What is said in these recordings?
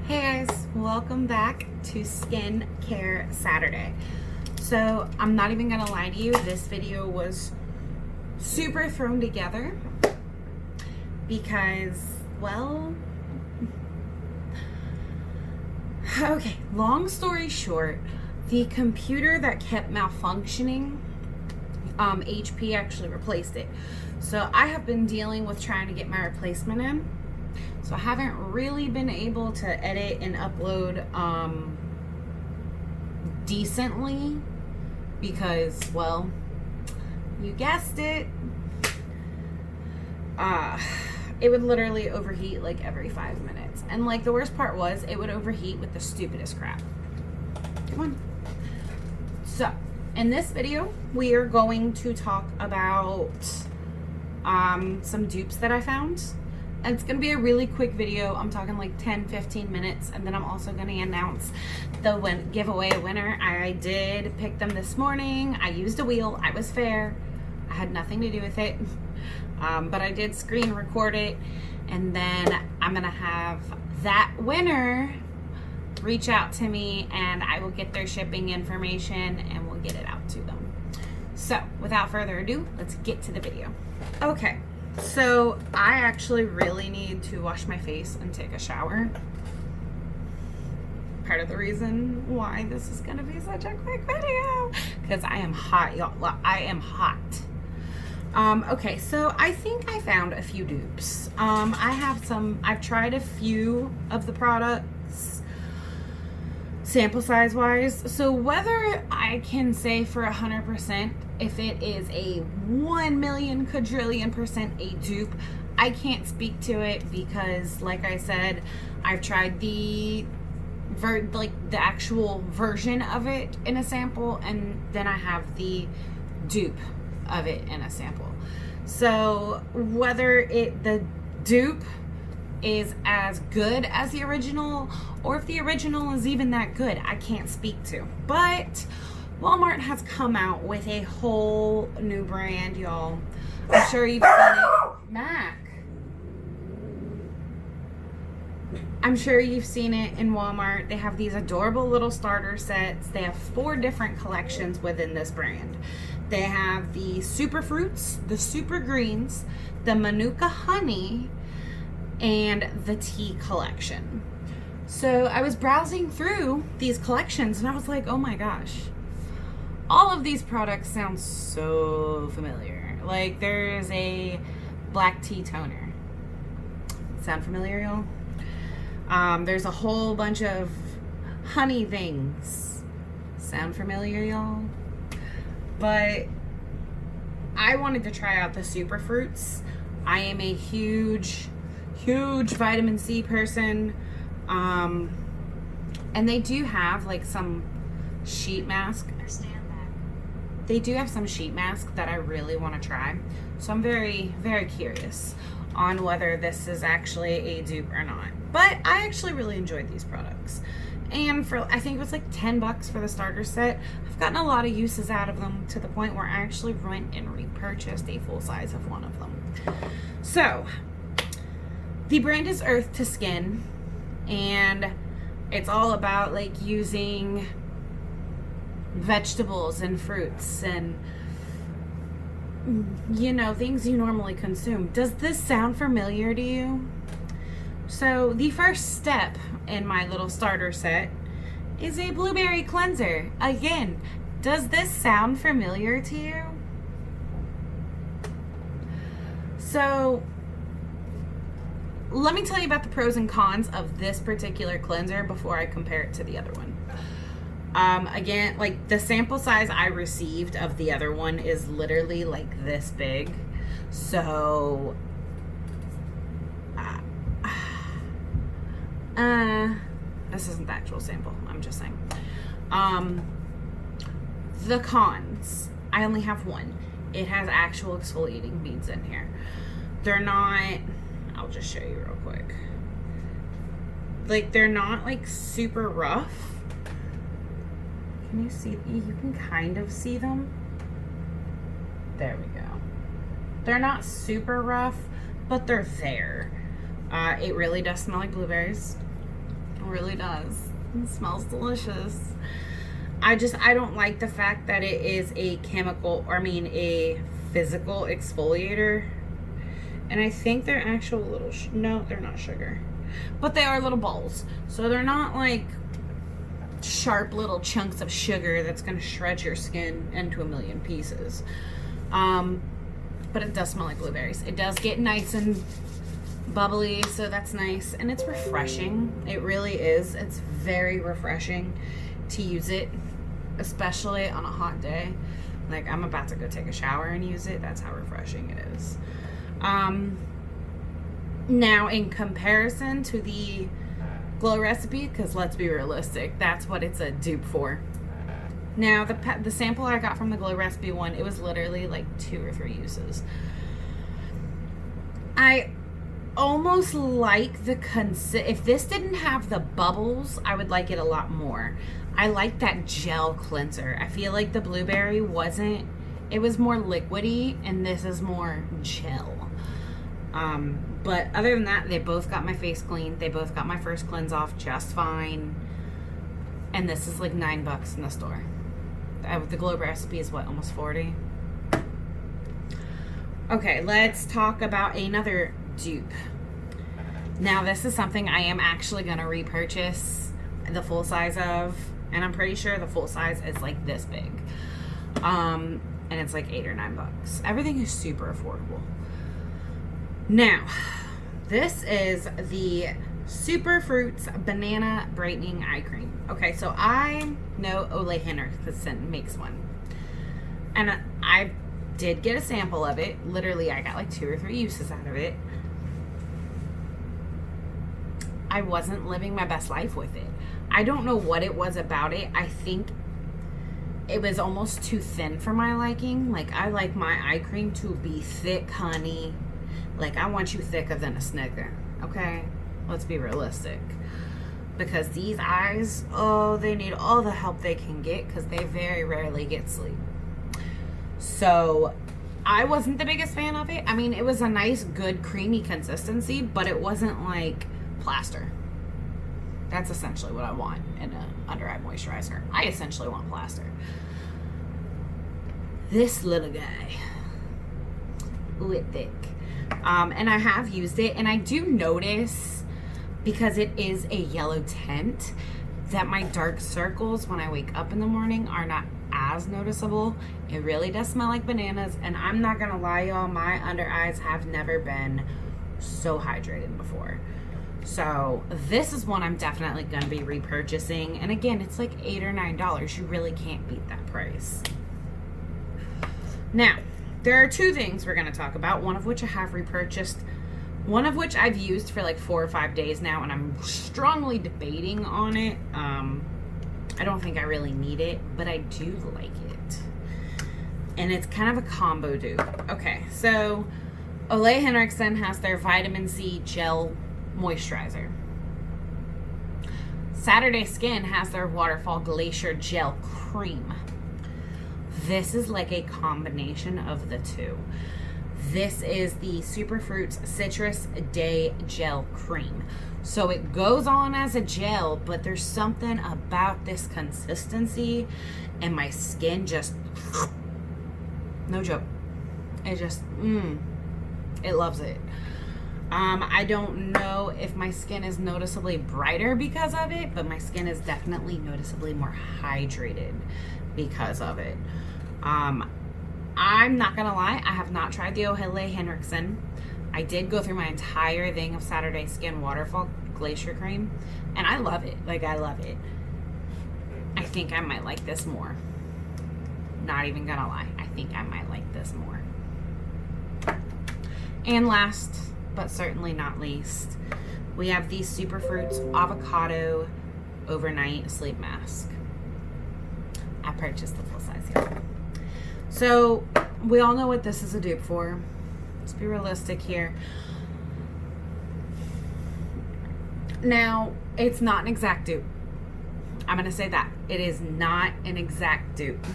Hey guys, welcome back to Skincare Saturday. So I'm not even gonna lie to you, this video was super thrown together because, well, okay, long story short, the computer that kept malfunctioning, HP actually replaced it. So I have been dealing with trying to get my replacement in. So I haven't really been able to edit and upload decently because, well, you guessed it, it would literally overheat like every 5 minutes. And like the worst part was it would overheat with the stupidest crap. Come on. So in this video, we are going to talk about some dupes that I found. And it's going to be a really quick video. I'm talking like 10-15 minutes. And then I'm also going to announce the giveaway winner. I did pick them this morning. I used a wheel. I was fair. I had nothing to do with it. But I did screen record it. And then I'm going to have that winner reach out to me. And I will get their shipping information. And we'll get it out to them. So without further ado, let's get to the video. Okay. So I actually really need to wash my face and take a shower. Part of the reason why this is going to be such a quick video, because I am hot, y'all. I am hot. Okay, so I think I found a few dupes. I've tried a few of the products sample size wise. So whether I can say for 100% if it is a 1,000,000 quadrillion % a dupe, I can't speak to it because, like I said, I've tried the actual version of it in a sample, and then I have the dupe of it in a sample. So whether the dupe is as good as the original, or if the original is even that good, I can't speak to. But Wal-Mart has come out with a whole new brand, y'all. I'm sure you've seen it. Mac. I'm sure you've seen it in Walmart. They have these adorable little starter sets. They have 4 different collections within this brand. They have the Super Fruits, the Super Greens, the Manuka Honey, and the Tea collection. So I was browsing through these collections and I was like, oh my gosh, all of these products sound so familiar. Like there's a black tea toner. Sound familiar, y'all? There's a whole bunch of honey things. Sound familiar, y'all? But I wanted to try out the Super Fruits. I am a huge vitamin C person. And they do have like some sheet mask. They do have some sheet mask that I really want to try. So I'm very, very curious on whether this is actually a dupe or not. But I actually really enjoyed these products. And I think it was like 10 bucks for the starter set. I've gotten a lot of uses out of them to the point where I actually went and repurchased a full size of one of them. So the brand is Earth to Skin, and it's all about like using vegetables and fruits and, you know, things you normally consume. Does this sound familiar to you? So the first step in my little starter set is a blueberry cleanser. Again, does this sound familiar to you? So let me tell you about the pros and cons of this particular cleanser before I compare it to the other one. Again, like the sample size I received of the other one is literally like this big. So, this isn't the actual sample. I'm just saying. The cons. I only have one. It has actual exfoliating beads in here. They're not, I'll just show you real quick. Like, they're not like super rough. Can you see? You can kind of see them. There we go. They're not super rough, but they're there. It really does smell like blueberries. does. It smells delicious. I don't like the fact that it is a a physical exfoliator. And I think they're actual little, no, they're not sugar. But they are little balls. So they're not like sharp little chunks of sugar that's going to shred your skin into a million pieces. But it does smell like blueberries. It does get nice and bubbly, so that's nice. And it's refreshing. It really is. It's very refreshing to use it, especially on a hot day. Like, I'm about to go take a shower and use it. That's how refreshing it is. Now, in comparison to the Glow Recipe, because let's be realistic, that's what it's a dupe for. Now, the sample I got from the Glow Recipe one, it was literally like 2 or 3 uses. I almost like if this didn't have the bubbles, I would like it a lot more. I like that gel cleanser. I feel like the blueberry wasn't, it was more liquidy, and this is more gel. But other than that, they both got my face clean. They both got my first cleanse off just fine. And this is like $9 in the store. The Glow Recipe is what, almost 40? Okay, let's talk about another dupe. Now, this is something I am actually going to repurchase the full size of. And I'm pretty sure the full size is like this big. And it's like $8 or $9. Everything is super affordable. Now, this is the Super Fruits Banana Brightening Eye Cream. Okay, so I know Ole Henriksen makes one. And I did get a sample of it. Literally, I got like 2 or 3 uses out of it. I wasn't living my best life with it. I don't know what it was about it. I think it was almost too thin for my liking. Like, I like my eye cream to be thick, honey. Like, I want you thicker than a Snicker, okay? Let's be realistic. Because these eyes, oh, they need all the help they can get because they very rarely get sleep. So, I wasn't the biggest fan of it. I mean, it was a nice, good, creamy consistency, but it wasn't like plaster. That's essentially what I want in an under-eye moisturizer. I essentially want plaster. This little guy. Ooh, it's thick. And I have used it, and I do notice, because it is a yellow tint, that my dark circles when I wake up in the morning are not as noticeable. It really does smell like bananas, and I'm not gonna lie, y'all, my under eyes have never been so hydrated before. So this is one I'm definitely gonna be repurchasing, and again, it's like $8 or $9. You really can't beat that price. Now, there are 2 things we're going to talk about, one of which I have repurchased, one of which I've used for like 4 or 5 days now, and I'm strongly debating on it. I don't think I really need it, but I do like it. And it's kind of a combo dupe. Okay, so Ole Henriksen has their Vitamin C Gel Moisturizer. Saturday Skin has their Waterfall Glacier Gel Cream. This is like a combination of the 2. This is the Superfruits Citrus Day Gel Cream. So it goes on as a gel, but there's something about this consistency, and my skin just, no joke, it just, it loves it. I don't know if my skin is noticeably brighter because of it, but my skin is definitely noticeably more hydrated because of it. I'm not gonna lie, I have not tried the Ole Henriksen. I did go through my entire thing of Saturday Skin Waterfall Glacier Cream, and I love it. Like, I love it. I think I might like this more. Not even gonna lie, I think I might like this more. And last, but certainly not least, we have the Superfruits Avocado Overnight Sleep Mask. I purchased the full size here. So, we all know what this is a dupe for. Let's be realistic here. Now, it's not an exact dupe. I'm going to say that. It is not an exact dupe.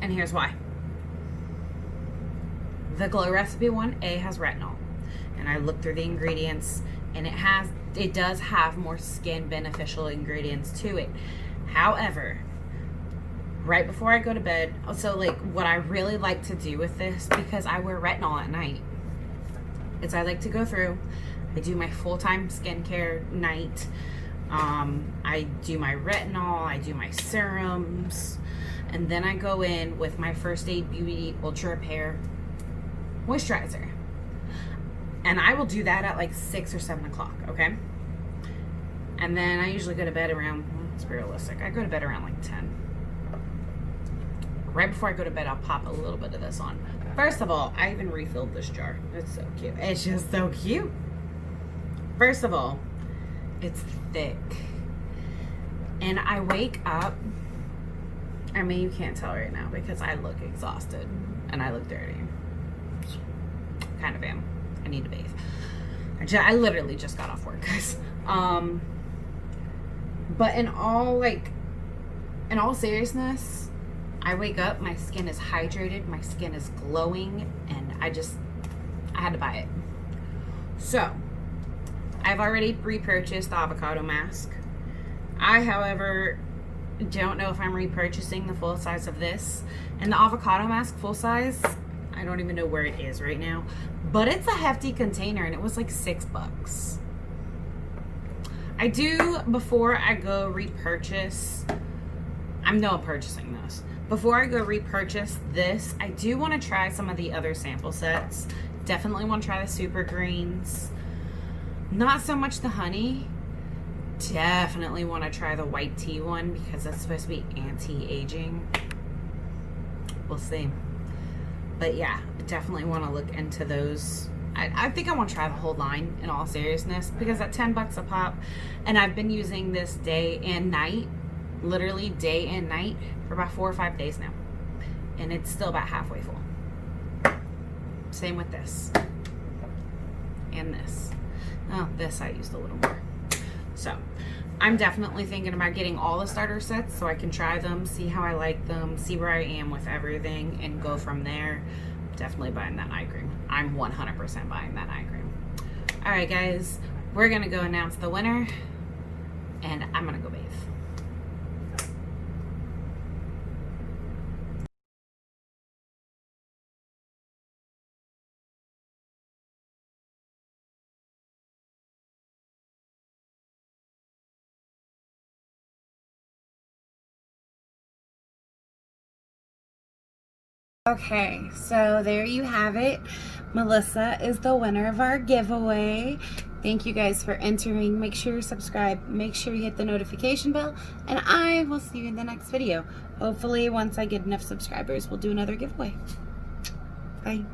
And here's why. The Glow Recipe one, has retinol. And I looked through the ingredients, and it has it does have more skin beneficial ingredients to it. However, right before I go to bed, so like what I really like to do with this, because I wear retinol at night, is I like to go through, I do my full-time skincare night, I do my retinol, I do my serums, and then I go in with my First Aid Beauty Ultra Repair moisturizer. And I will do that at like 6 or 7 o'clock, okay? And then I usually go to bed around, it's realistic, I go to bed around like 10. Right before I go to bed, I'll pop a little bit of this on. First of all, I even refilled this jar. It's so cute. It's just so cute. First of all, it's thick. And I wake up, I mean, you can't tell right now because I look exhausted and I look dirty. Kind of am. I need to bathe. I literally just got off work, guys. But in all seriousness, I wake up, my skin is hydrated, my skin is glowing, and I had to buy it. So, I've already repurchased the avocado mask. I, however, don't know if I'm repurchasing the full size of this. And the avocado mask full size, I don't even know where it is right now, but it's a hefty container and it was like $6. I do, before I go repurchase, I'm purchasing this. Before I go repurchase this, I do want to try some of the other sample sets. Definitely want to try the super greens. Not so much the honey. Definitely want to try the white tea one because that's supposed to be anti-aging. We'll see. But yeah, definitely want to look into those. I think I want to try the whole line in all seriousness because at $10 a pop, and I've been using this day and night, literally day and night, for about 4 or 5 days now. And it's still about halfway full. Same with this. And this. Oh, this I used a little more. So, I'm definitely thinking about getting all the starter sets so I can try them, see how I like them, see where I am with everything, and go from there. Definitely buying that eye cream. I'm 100% buying that eye cream. Alright guys, we're going to go announce the winner, and I'm going to go bathe. Okay, so there you have it. Melissa is the winner of our giveaway. Thank you guys for entering. Make sure you subscribe. Make sure you hit the notification bell. And I will see you in the next video. Hopefully, once I get enough subscribers, we'll do another giveaway. Bye.